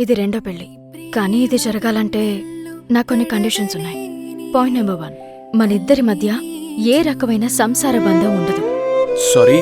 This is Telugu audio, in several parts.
ఇది రెండో పెళ్లి. కానీ ఇది జరగాలంటే నాకు కొన్ని కండిషన్స్ ఉన్నాయి. పాయింట్ నెంబర్ 1, మనిద్దరి మధ్య ఏ రకమైన సంసార బంధం ఉండదు. సారీ,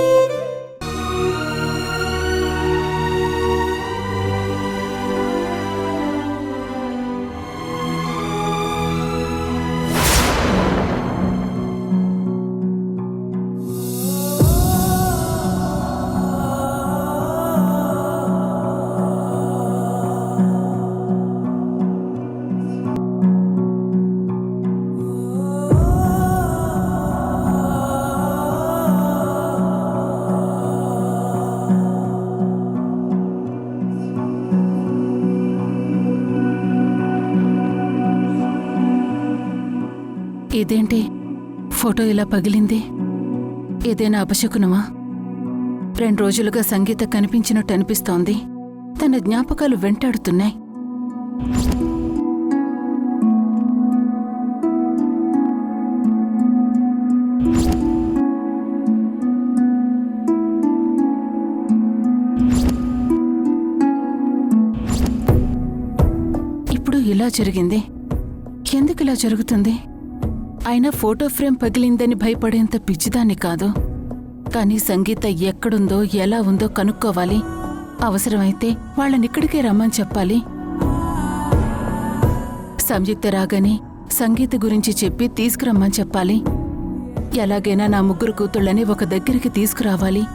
ఇదేంటి ఫోటో ఇలా పగిలింది? ఏదైనా అపశకునమా? 2 రోజులుగా సంగీత కనిపించినట్టు అనిపిస్తోంది. తన జ్ఞాపకాలు వెంటాడుతున్నాయి. ఇప్పుడు ఇలా జరిగింది. ఎందుకు ఇలా జరుగుతుంది? అయినా ఫోటో ఫ్రేమ్ పగిలిందని భయపడేంత పిచ్చిదాన్ని కాదు. కానీ సంగీత ఎక్కడుందో ఎలా ఉందో కనుక్కోవాలి. అవసరమైతే వాళ్ళనిక్కడికే రమ్మని చెప్పాలి. సంయుక్త రాగానే సంగీత గురించి చెప్పి తీసుకురమ్మని చెప్పాలి. ఎలాగైనా నా 3 కూతుళ్ళని ఒక దగ్గరికి తీసుకురావాలి.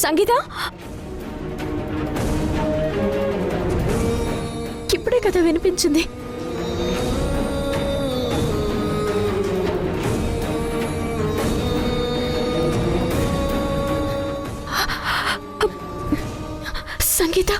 సంగీత, ఇప్పుడే కదా వినిపించింది. సంగీత,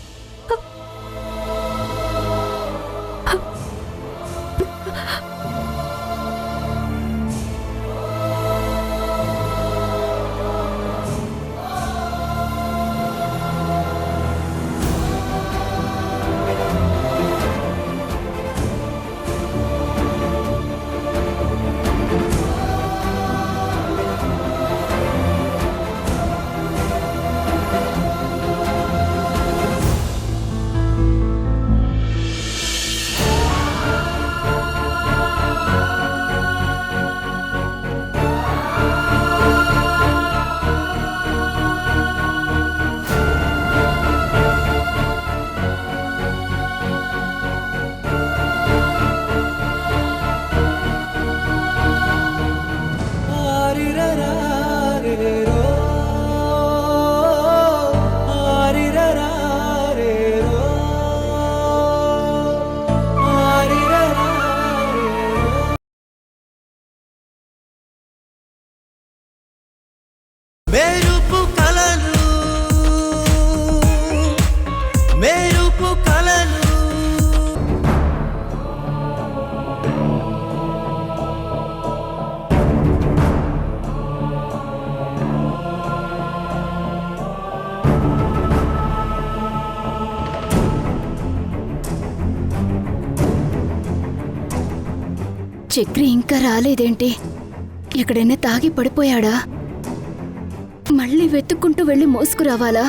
మెరుపు కలలు మెరుపు కలలు చక్రి ఇంకా రాలేదేంటి? ఎక్కడైనా తాగి పడిపోయాడా? మళ్ళీ వెతుక్కుంటూ వెళ్ళి మోసుకురావాలా?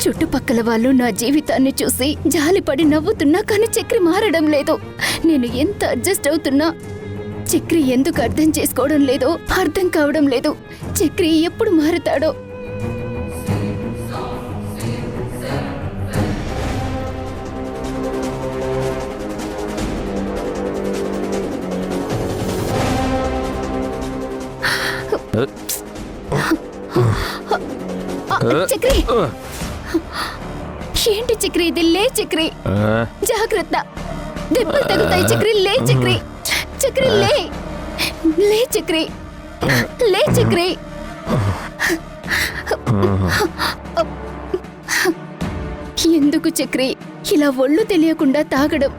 చుట్టుపక్కల వాళ్ళు నా జీవితాన్ని చూసి జాలిపడి నవ్వుతున్నా కానీ చక్రి మారడం లేదు. నేను ఎంత అడ్జస్ట్ అవుతున్నా చక్రి ఎందుకు అర్థం చేసుకోవడం లేదో అర్థం కావడం లేదు. చక్రి ఎప్పుడు మారుతాడో. చక్రి, ఏంటి చక్రి ఇది? లే చక్రి, జాగ్రత్త, దెబ్బలు తగులుతాయి చక్రి. లే చక్రి, చక్రి లే, లే చక్రి, లే చక్రి. ఎందుకు చక్రి ఇలా ఒళ్ళు తెలియకుండా తాగడం?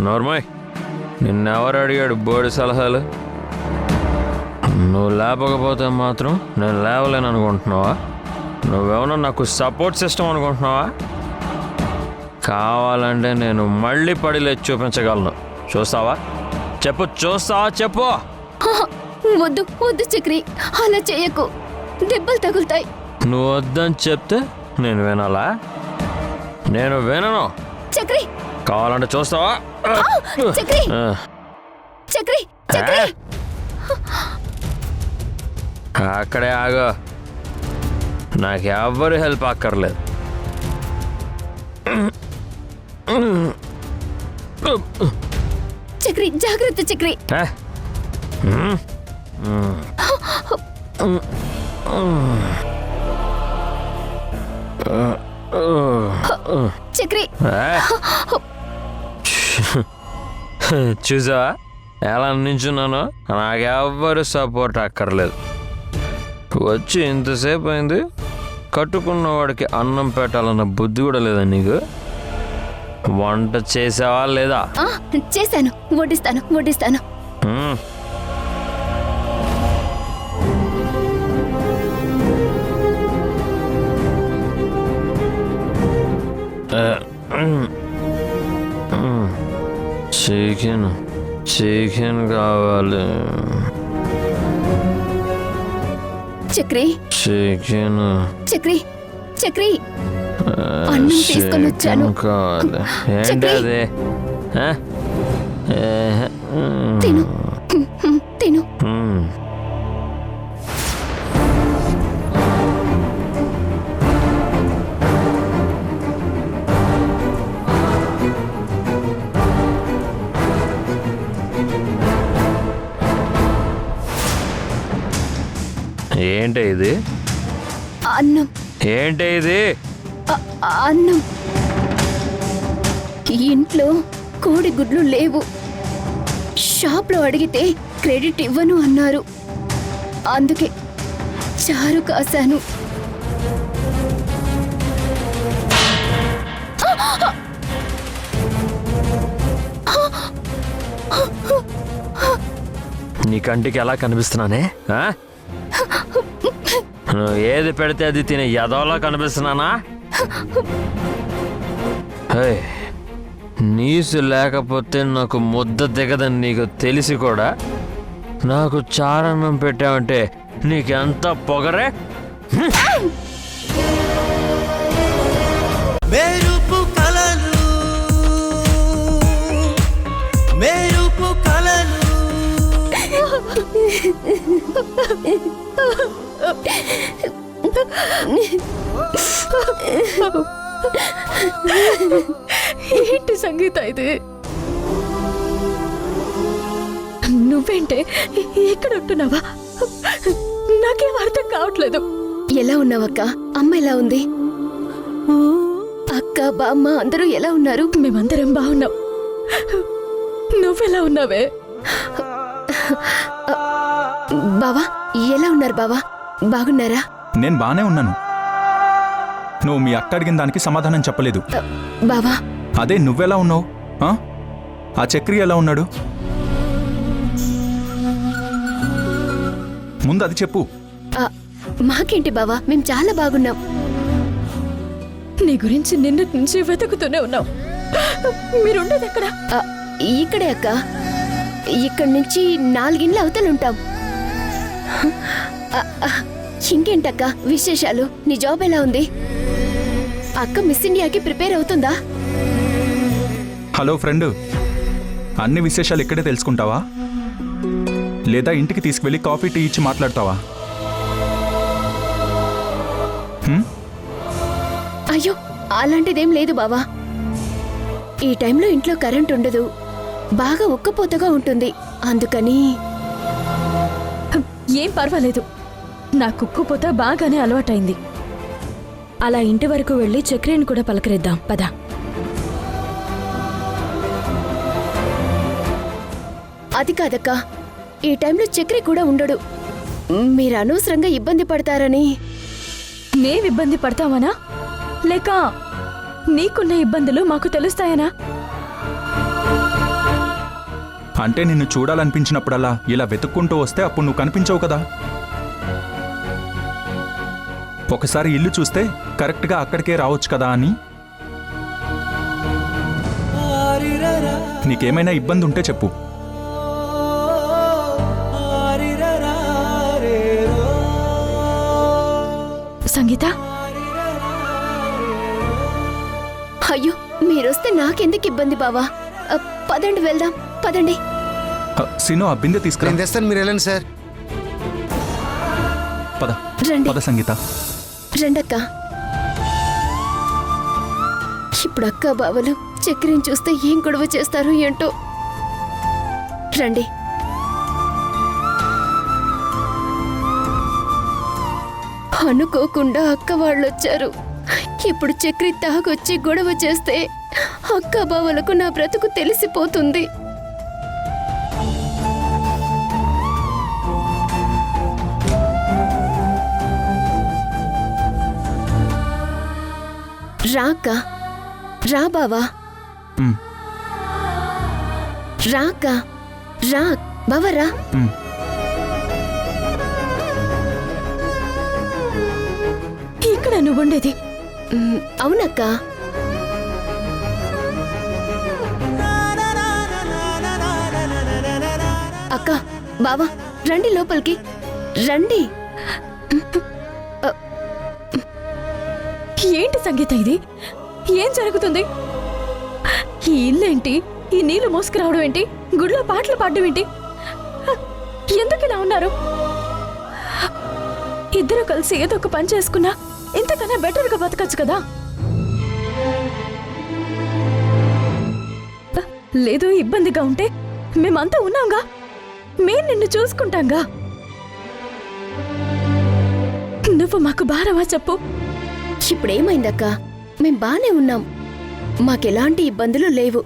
నోర్మయ్, నిన్నెవరు అడిగాడు బోడి సలహాలు? నువ్వు లేపకపోతే మాత్రం నేను లేవలేను అనుకుంటున్నావా? నువ్వేమన్నా నాకు సపోర్ట్ సిస్టమ్ అనుకుంటున్నావా? కావాలంటే నేను మళ్ళీ పడి లేచి చూపించగలను. చూస్తావా? చెప్పు, చూస్తావా? చెప్పు. వద్దు వద్దు చక్రి, అలా చేయకు, దెబ్బలు తగులుతాయి. నువ్వు వద్దని చెప్తే నేను వినాలా? నేను వినను. చక్రి, కావాలంటే చూస్తావా? చక్రి, చక్రి, చక్రి. అక్కడే ఆగో, నాకు ఎవ్వరి హెల్ప్ అక్కర్లేదు. చక్రి, జాగ్రత్త చక్రి. చక్రి, చూసావా ఎలా నించున్నానో? నాకెవ్వరు సపోర్ట్ అక్కర్లేదు. వచ్చి ఇంతసేపు అయింది, కట్టుకున్నవాడికి అన్నం పెట్టాలన్న బుద్ధి కూడా లేదా నీకు? వంట చేసావా లేదా? చేశాను, వడ్డిస్తాను, వడ్డిస్తాను. చికెన్, చికెన్ కావాలి. చక్రి, చికెన్, చక్రి, చక్రి, అన్నం తీసుకొని వచ్చాను. కావాలి. ఏంటి అది? తిను, తిను. ఏంటి ఇది? అన్నం. ఏంటి ఇది? అన్నం. ఇంట్లో కోడి గుడ్లు లేవు. షాప్లో అడిగితే క్రెడిట్ ఇవ్వను అన్నారు. అందుకే చారు కాశాను. నీ కంటికి ఎలా కనిపిస్తున్నానే? నువ్వు ఏది పెడితే అది తినే ఎదవలా కనిపిస్తున్నానా? నీసు లేకపోతే నాకు ముద్ద దిగదని నీకు తెలిసి కూడా నాకు చారన్నం పెట్టావంటే నీకెంత పొగరే? మెరుపు కలలు, మెరుపు కలలు. ఏంటి సంగీత ఇది? నువ్వేంటే ఇక్కడ ఉంటున్నావా? నాకేం అర్థం కావట్లేదు. ఎలా ఉన్నావక్క? అమ్మ ఎలా ఉంది? అక్క, బామ్మ అందరూ ఎలా ఉన్నారు? మేమందరం బాగున్నాం. నువ్వెలా ఉన్నావే? బావా ఎలా ఉన్నారు? బావా బాగున్నారా? నేను బానే ఉన్నాను. నువ్వు మీ అక్క అడిగిన దానికి సమాధానం చెప్పలేదు. బావా అదే నువ్వెలా ఉన్నావు? ఆ చక్రి ఎలా ఉన్నాడు? ముందు అది చెప్పు. మాకేంటి బావా, మేం చాలా బాగున్నాం. నీ గురించి నిన్నటి నుంచి వెతుకుతూనే ఉన్నాం. మీరుండేది ఎక్కడ? ఇక్కడే అక్క. ఇక్కడి నుంచి 4 ఇండ్ల అవతలుంటాం. ఇంకేంటక్క విశేషాలు? నీ జాబ్ ఎలా ఉంది? అక్క మిస్ ఇండియాకి ప్రిపేర్ అవుతుందా? హలో ఫ్రెండ్, అన్ని విశేషాలు ఇక్కడే తెలుసుకుంటావా లేదా ఇంటికి తీసుకువెళ్ళి కాఫీ టీ ఇచ్చి మాట్లాడతావా? అయ్యో అలాంటిదేం లేదు బావా. ఈ టైంలో ఇంట్లో కరెంట్ ఉండదు, బాగా ఉక్కపోతగా ఉంటుంది. అందుకని ఏం పర్వాలేదు, నా కుక్కుపోత బాగానే అలవాటైంది. అలా ఇంటి వరకు వెళ్ళి చక్రిని కూడా పలకరిద్దాం పద. అది కాదక్క, ఈ టైంలో చక్రి కూడా ఉండడు. మీరు అనవసరంగా ఇబ్బంది పడతారని. మేం ఇబ్బంది పడతామనా లేక నీకున్న ఇబ్బందులు మాకు తెలుస్తాయనా? అంటే నిన్ను చూడాలనిపించినప్పుడల్లా ఇలా వెతుక్కుంటూ వస్తే అప్పుడు నువ్వు కనిపించవు కదా. ఒకసారి ఇల్లు చూస్తే కరెక్ట్గా అక్కడికే రావచ్చు కదా అని. నీకేమైనా ఇబ్బంది ఉంటే చెప్పు. సంగీత, అయ్యో మీరొస్తే నాకెందుకు ఇబ్బంది బావా. పదండి వెళ్దాం, పదండి. సీను, ఆ బిందె తీసుకురా. నేను తెస్తాను, మీరు వెళ్ళండి సార్. పద రండి. పద సంగీత. రండక్క. ఇప్పుడు అక్క బావలు చక్రిని చూస్తే ఏం గొడవ చేస్తారో ఏంటో. రండి. అనుకోకుండా అక్క వాళ్ళొచ్చారు. ఇప్పుడు చక్రి తాగొచ్చి గొడవ చేస్తే అక్క బావలకు నా బ్రతుకు తెలిసిపోతుంది. రాక రా బావా. ఉమ్, రాక రా బావా రా. ఉమ్. ఇక్కడ నువ్వుండేది? అవునక్క. అక్క బావా రండి లోపలికి రండి. ఏంటి సంగీత ఇది? ఏం జరుగుతుంది? ఈ ఇల్లేంటి? ఈ నీళ్లు మోసుకురావడం ఏంటి? గుడిలో పాటలు పాడడం ఏంటి? ఎందుకు ఇలా ఉన్నారు? ఇద్దరు కలిసి ఏదో ఒక పని చేసుకున్నా ఇంతకన్నా బెటర్గా బతకచ్చు కదా. లేదు ఇబ్బందిగా ఉంటే మేమంతా ఉన్నాంగా, మేం నిన్ను చూసుకుంటాంగా. నువ్వు మాకు భారమా చెప్పు? ఇప్పుడేమైందక్క? మేం బానే ఉన్నాం, మాకెలాంటి ఇబ్బందులు లేవు.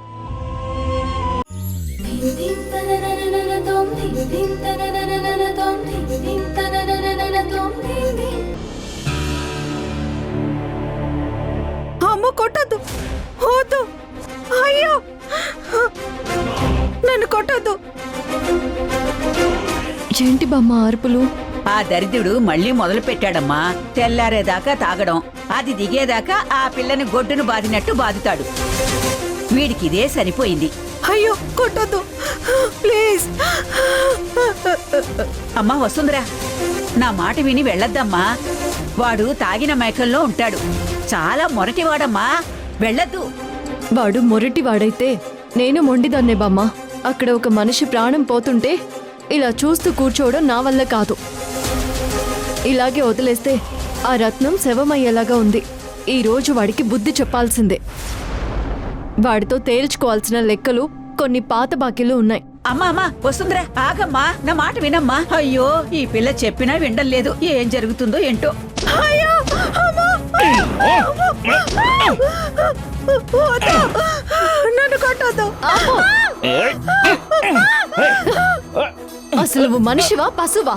అమ్మ కొట్టద్దు, వద్దు, అయ్యో నన్ను కొట్టద్దు. ఏంటి బామ్మ అరుపులు? ఆ దరిద్రుడు మళ్ళీ మొదలు పెట్టాడమ్మా. తెల్లారేదాకా తాగడం, అది దిగేదాకా ఆ పిల్లని గొడ్డును బాదినట్టు బాదుతాడు. వీడికిదే సరిపోయింది. అయ్యో కొట్టద్దు ప్లీజ్. అమ్మా వసుంధరా, నా మాట విని వెళ్ళొద్దమ్మా. వాడు తాగిన మైకంలో ఉంటాడు. చాలా మొరటివాడమ్మా, వెళ్ళొద్దు. వాడు మొరటివాడైతే నేను మొండిదాన్నే బామ్మ. అక్కడ ఒక మనిషి ప్రాణం పోతుంటే ఇలా చూస్తూ కూర్చోవడం నా వల్ల కాదు. ఇలాగే వదిలేస్తే ఆ రత్నం శవమయ్యేలాగా ఉంది. ఈ రోజు వాడికి బుద్ధి చెప్పాల్సిందే. వాడితో తేల్చుకోవాల్సిన లెక్కలు కొన్ని పాత బాకీలు ఉన్నాయి. అమ్మా అమ్మా వసుంధరా, ఆగమ్మా, నా మాట వినమ్మా. అయ్యో ఈ పిల్ల చెప్పినా వినడం లేదు. ఏం జరుగుతుందో ఏంటో. అయ్యో అమ్మా, వద్దు, నన్ను కొట్టద్దు. అసలు నువ్వు మనిషివా పశువా?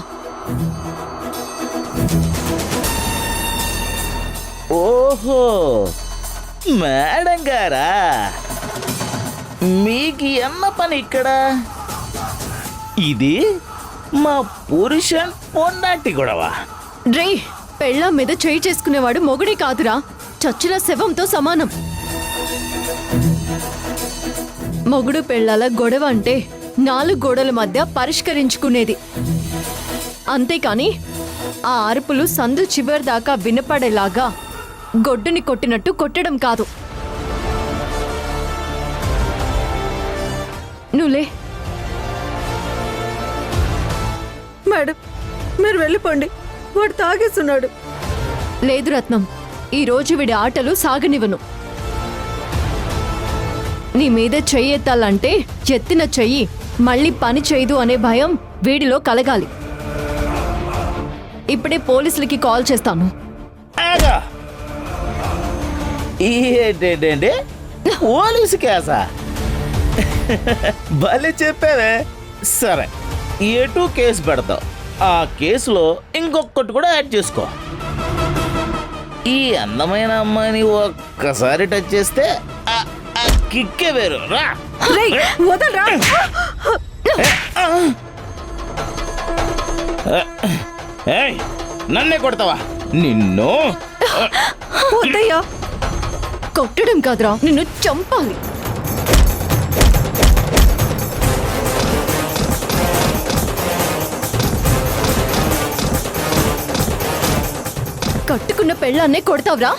ఓహో, మేడం గారా, మీకు ఎన్న పని ఇక్కడ? ఇది మా పురుషన్ పొన్నాటి గొడవ. రే, పెళ్ళాం మీద చేయి చేసుకునేవాడు మొగుడే కాదురా, చచ్చిన శవంతో సమానం. మొగుడు పెళ్ళాల గొడవ అంటే 4 గోడల మధ్య పరిష్కరించుకునేది. అంతేకాని ఆ అరుపులు సందు చివరి దాకా వినపడేలాగా గొడ్డుని కొట్టినట్టు కొట్టడం కాదు. నువ్వులే. మేడం, మీరు వెళ్ళిపోండి. వాడు తాగేస్తున్నాడు. లేదు రత్నం, ఈ రోజు వీడి ఆటలు సాగనివ్వను. నీ మీద చెయ్యి ఎత్తాలంటే ఎత్తిన చెయ్యి మళ్ళీ పని చేయదు అనే భయం వీడిలో కలగాలి. ఇప్పుడే పోలీసులకి కాల్ చేస్తాను. ఆగా ఏంటంటే పోలీసు కేసా? భలే చెప్పావే. సరే, ఎటు కేసు పెడతావు? ఆ కేసులో ఇంకొకటి కూడా యాడ్ చేసుకో. ఈ అందమైన అమ్మాయిని ఒక్కసారి టచ్ చేస్తే ఆ కిక్కే వేరు. రా రేయ్, వదలరా. ఏయ్, నన్నే కొడతావా? నిన్ను వద్దయ్యా. కొట్టడం కాదురా, నిన్ను చంపాలి. కట్టుకున్న పెళ్ళాన్నే కొడతావురా?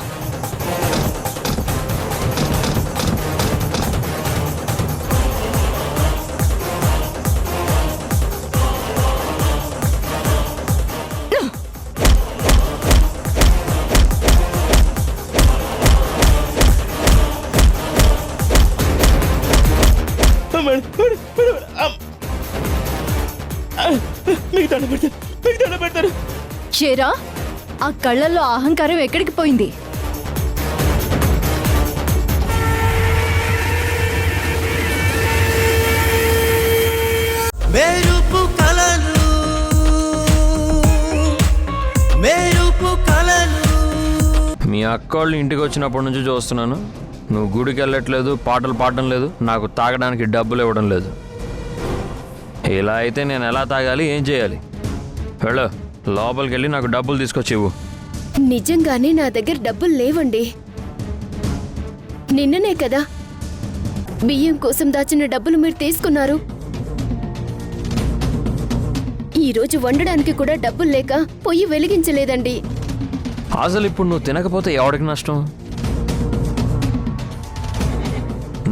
మీకు పెడతారు. చేరా, ఆ కళ్ళల్లో అహంకారం ఎక్కడికి పోయింది? మెరుపు కలలు మెరుపు కలలు. మీ అక్కోళ్ళు ఇంటికి వచ్చినప్పటి నుంచి చూస్తున్నాను, నువ్వు గుడికి వెళ్ళట్లేదు, పాటలు పాడడం లేదు, నాకు తాగడానికి డబ్బులు ఇవ్వడం లేదు. ఇలా అయితే నేను ఎలా తాగాలి, ఏం చేయాలి? వెళ్ళు, లోపలికి వెళ్ళి నాకు డబ్బులు తీసుకొచ్చి ఇవ్వు. నిజంగానే నా దగ్గర డబ్బులు లేవండి. నిన్ననే కదా బియ్యం కోసం దాచిన డబ్బులు మీరు తీసుకున్నారు. ఈ రోజు వండడానికి కూడా డబ్బులు లేక పొయ్యి వెలిగించలేదండి. అసలు ఇప్పుడు నువ్వు తినకపోతే ఎవడికి నష్టం?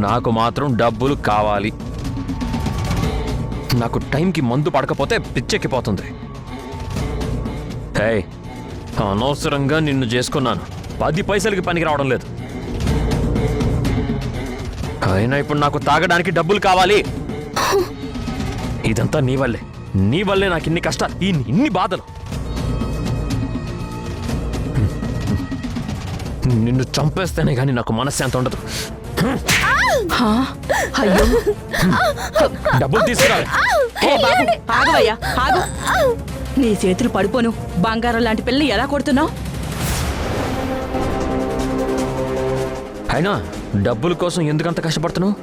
నాకు మాత్రం డబ్బులు కావాలి. నాకు టైంకి మందు పడకపోతే పిచ్చెక్కిపోతుంది. హే, అనవసరంగా నిన్ను చేసుకున్నాను. 10 పైసలకి పనికి రావడం లేదు. అయినా ఇప్పుడు నాకు తాగడానికి డబ్బులు కావాలి. ఇదంతా నీ వల్లే. నీ వల్లే నాకు ఇన్ని కష్టాలు, ఇన్ని బాధలు. నిన్ను చంపేస్తేనే కానీ నాకు మనశ్శాంతి ఉండదు. అయ్యో, డబ్బులు తీసుకురాలి. ఆగవయ్యా, ఆగు. నీ చేతులు పడిపోను. బంగారం లాంటి పిల్లని ఎలా కొడుతున్నావు? అయినా డబ్బుల కోసం ఎందుకంత కష్టపడుతున్నావు?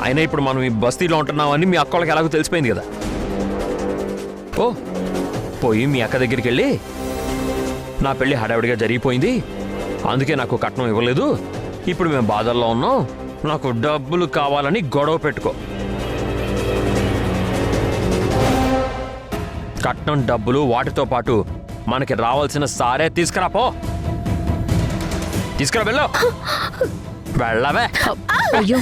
అయినా ఇప్పుడు మనం ఈ బస్తీలో ఉంటున్నామని మీ అక్కలకి ఎలాగో తెలిసిపోయింది కదా. ఓ, పోయి మీ అక్క దగ్గరికి వెళ్ళి, నా పెళ్ళి హడావిడిగా జరిగిపోయింది, అందుకే నాకు కట్నం ఇవ్వలేదు, ఇప్పుడు మేము బాధల్లో ఉన్నాం, నాకు డబ్బులు కావాలని గొడవ పెట్టుకో. కట్నం డబ్బులు వాటితో పాటు మనకి రావాల్సిన సారే తీసుకురా. తీసుకురా, వెళ్ళు. వెళ్ళవే. అయ్యో,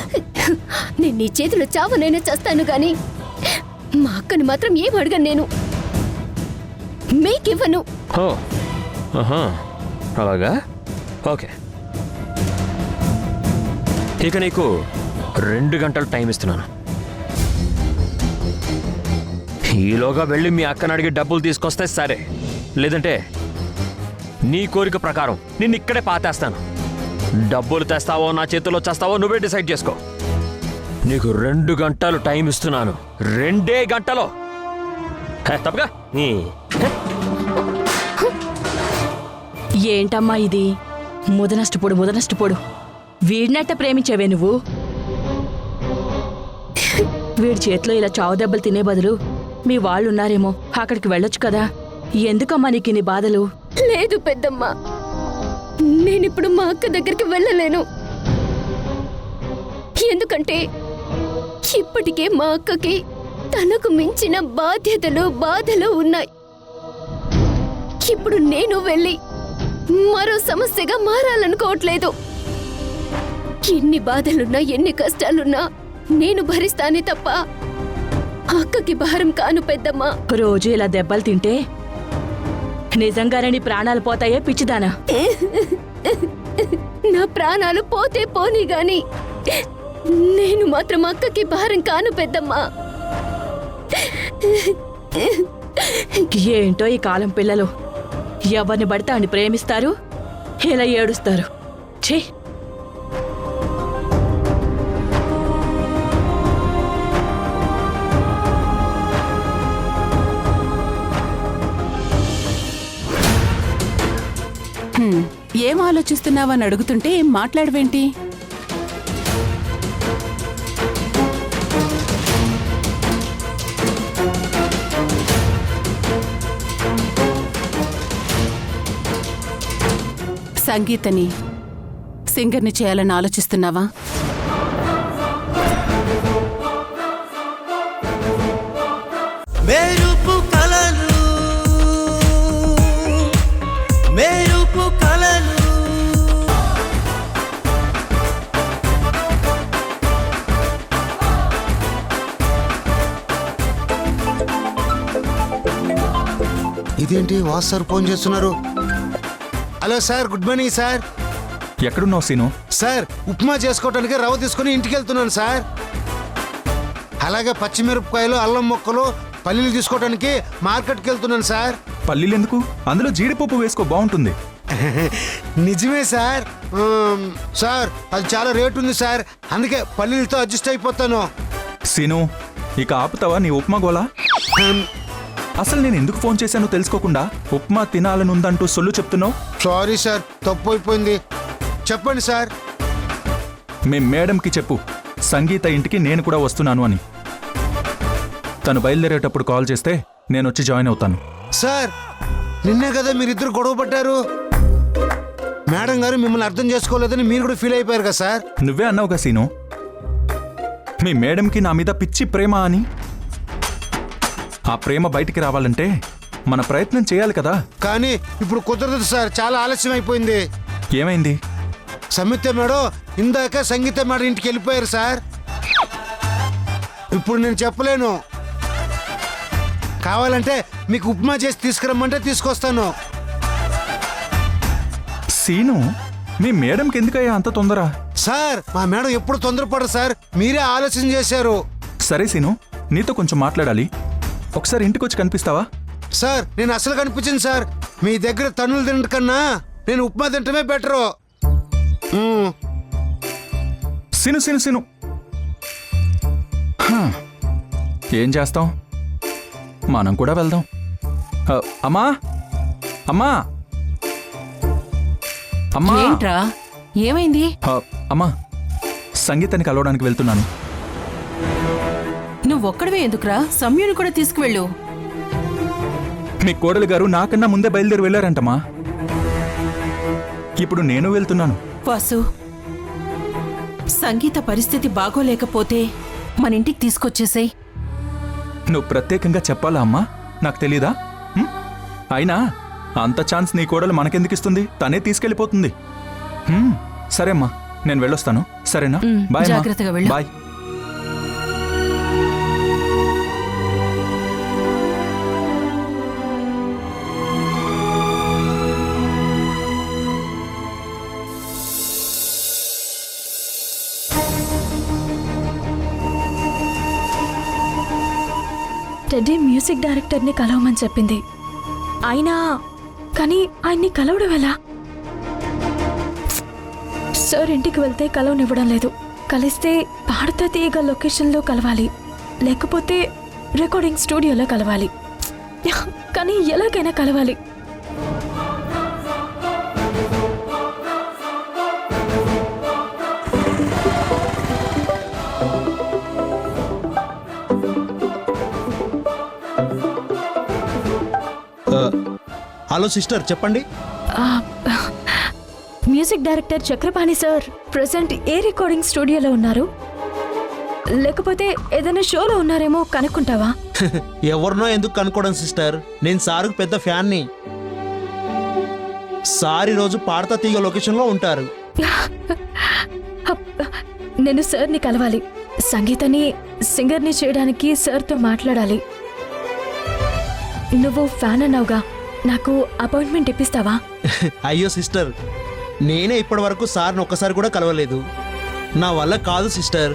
నేను నీ చేతిలో చావనైనా చేస్తాను గాని మా అక్కని మాత్రం ఏం అడగను. నేను మీకివ్వను. ఓ, ఆహా, అలాగా? ఓకే, ఇక నీకు 2 గంటలు టైం ఇస్తున్నాను. ఈలోగా వెళ్ళి మీ అక్కని అడిగి డబ్బులు తీసుకొస్తే సరే, లేదంటే నీ కోరిక ప్రకారం నిన్ను ఇక్కడే పాతేస్తాను. డబ్బులు తెస్తావో నా చేతిలో చేస్తావో నువ్వే డిసైడ్ చేసుకో. నీకు 2 గంటలు టైం ఇస్తున్నాను. 2 గంటలో తప్పగా. ఏంటమ్మా ఇది? ముదనష్టపోడు. వీడినట్ట ప్రేమించావే నువ్వు? వీడి చేతిలో ఇలా చావు దెబ్బలు తినే బదులు మీ వాళ్ళున్నారేమో, అక్కడికి వెళ్ళొచ్చు కదా. ఎందుకమ్మా నీకు ఇన్ని బాధలు? లేదు పెద్దమ్మ, నేనిప్పుడు మా అక్క దగ్గరికి వెళ్ళలేను. ఎందుకంటే ఇప్పటికే మా అక్కకి తనకు మించిన బాధ్యతలు బాధలు ఉన్నాయి. ఇప్పుడు నేను వెళ్ళి మరో సమస్యగా మారాలనుకోవట్లేదు. ఎన్ని బాధలున్నా ఎన్ని కష్టాలున్నా నేను భరిస్తానే తప్ప అక్కకి భారం కాను పెద్దమ్మా. రోజు ఇలా దెబ్బలు తింటే నిజంగానే నీ ప్రాణాలు పోతాయే పిచ్చిదానా? నా ప్రాణాలు పోతే పోనీ గాని నేను మాత్రం అక్కకి భారం కాను పెద్దమ్మా. ఏంటో ఈ కాలం పిల్లలు ఎవరిని పడితే అని ప్రేమిస్తారు, ఇలా ఏడుస్తారు. ఛీ! ఏం ఆలోచిస్తున్నావని అడుగుతుంటే ఏం మాట్లాడవేంటి? సంగీతని సింగర్ని చేయాలని ఆలోచిస్తున్నావా? మెరుపు కలలు మెరుపు కలలు ఇదేంటి వాస్ సార్ ఫోన్ చేస్తున్నారు? Hello sir, good morning sir. ఎక్కడున్నావు సీను? సార్, ఉప్మా చేసుకోవడానికి రవ్వ తీసుకుని ఇంటికి వెళ్తున్నాను సార్. అలాగే పచ్చిమిరపకాయలు, అల్లం ముక్కలు, పల్లీలు తీసుకోవడానికి మార్కెట్కి వెళ్తున్నాను సార్. పల్లీలు ఎందుకు? అందులో జీడిపప్పు వేసుకో, బాగుంటుంది. నిజమే సార్. సార్, అది చాలా రేటు ఉంది సార్, అందుకే పల్లీలతో అడ్జస్ట్ అయిపోతాను. సీను, ఇక ఆపుతావా నీ ఉప్మా గోలా? అసలు నేను ఎందుకు ఫోన్ చేశానో తెలుసుకోకుండా ఉప్మా తినాలనుందంటూ సొల్లు చెప్తున్నావు. సారీ సార్, తప్పు అయిపోయింది. చెప్పండి సార్. మేడంకి చెప్పు, సంగీత ఇంటికి నేను కూడా వస్తున్నాను అని. తను బయలుదేరేటప్పుడు కాల్ చేస్తే నేను వచ్చి జాయిన్ అవుతాను. సార్, నిన్నే కదా మీరిద్దరు గొడవ పడ్డారు. మేడం గారు మిమ్మల్ని అర్థం చేసుకోలేదని మీరు కూడా ఫీల్ అయిపోయారు కదా సార్. నువ్వే అన్నావుగా సీను, మీ మేడంకి నా మీద పిచ్చి ప్రేమ అని. ఆ ప్రేమ బయటికి రావాలంటే మన ప్రయత్నం చేయాలి కదా. కానీ ఇప్పుడు కుదరదు సార్, చాలా ఆలస్యం అయిపోయింది. ఏమైంది? సంయుక్త మేడం ఇందాక సంగీత మేడం ఇంటికి వెళ్ళిపోయారు సార్. ఇప్పుడు నేను చెప్పలేను. కావాలంటే మీకు ఉప్మా చేసి తీసుకురమ్మంటే తీసుకొస్తాను. సీను, మీ మేడంకి ఎందుకయ్యా అంత తొందర? సార్, మా మేడం ఎప్పుడు తొందరపడరు సార్, మీరే ఆలోచన చేశారు. సరే సీను, నీతో కొంచెం మాట్లాడాలి. ఒకసారి ఇంటికి వచ్చి కనిపిస్తావా? సార్, నేను అసలు కనిపించింది సార్. మీ దగ్గర తన్నులు తినడం కన్నా నేను ఉప్మా తింటమే బెటరు. సీను సీను సీను, ఏం చేస్తాం, మనం కూడా వెళ్దాం. అమ్మా అమ్మా అమ్మా. ఏంట్రా, ఏమైంది? అమ్మా, సంగీతాన్ని కలవడానికి వెళ్తున్నాను. నువ్వొక్కడవే ఎందుకురా, సమ్యుని కూడా తీసుకువెళ్ళు. మీ కోడలు గారు నాకన్నా ముందే బయలుదేరి వెళ్ళారంటమ్మా. ఇప్పుడు నేను వెళ్తున్నాను. వాసు, సంగీత పరిస్థితి బాగోలేకపోతే మన ఇంటికి తీసుకొచ్చేసేయ్. నువ్వు ప్రత్యేకంగా చెప్పాలా అమ్మా? నాకు తెలీదా? అయినా అంత ఛాన్స్ నీ కోడలు మనకెందుకిస్తుంది? తనే తీసుకెళ్ళిపోతుంది. సరే అమ్మా, నేను వెళ్ళొస్తాను. సరేనా? బాయ్. జాగ్రత్తగా వెళ్ళు. బాయ్. టెడ్డీ మ్యూజిక్ డైరెక్టర్ని కలవమని చెప్పింది. అయినా కానీ ఆయన్ని కలవడం ఎలా? సార్ ఇంటికి వెళ్తే కలవనివ్వడం లేదు. కలిస్తే పాడతా తీయగ లొకేషన్లో కలవాలి, లేకపోతే రికార్డింగ్ స్టూడియోలో కలవాలి. కానీ ఎలాగైనా కలవాలి. హలో సిస్టర్, చెప్పండి. Music director Chakrapani sir present ఏ రికార్డింగ్ స్టూడియోలో ఉన్నారు? లేకపోతే ఏదైనా షోలో ఉన్నారేమో కనుక్కుంటావా? ఎవరినో ఎందుకు కనుక్కోవడం సిస్టర్, నేను సారుకు పెద్ద ఫ్యాన్ని. సార్ ఈరోజు పాడతా తీగ లొకేషన్లో ఉంటారు. నేను సార్ని కలవాలి. సంగీతని సింగర్ని చేయడానికి సార్తో మాట్లాడాలి. నువ్వు ఫ్యాన్ అన్నావుగా, నాకు అపాయింట్మెంట్ ఇప్పిస్తావా? అయ్యో సిస్టర్, నేనే ఇప్పటి వరకు సార్ని ఒక్కసారి కూడా కలవలేదు. నా వల్ల కాదు సిస్టర్.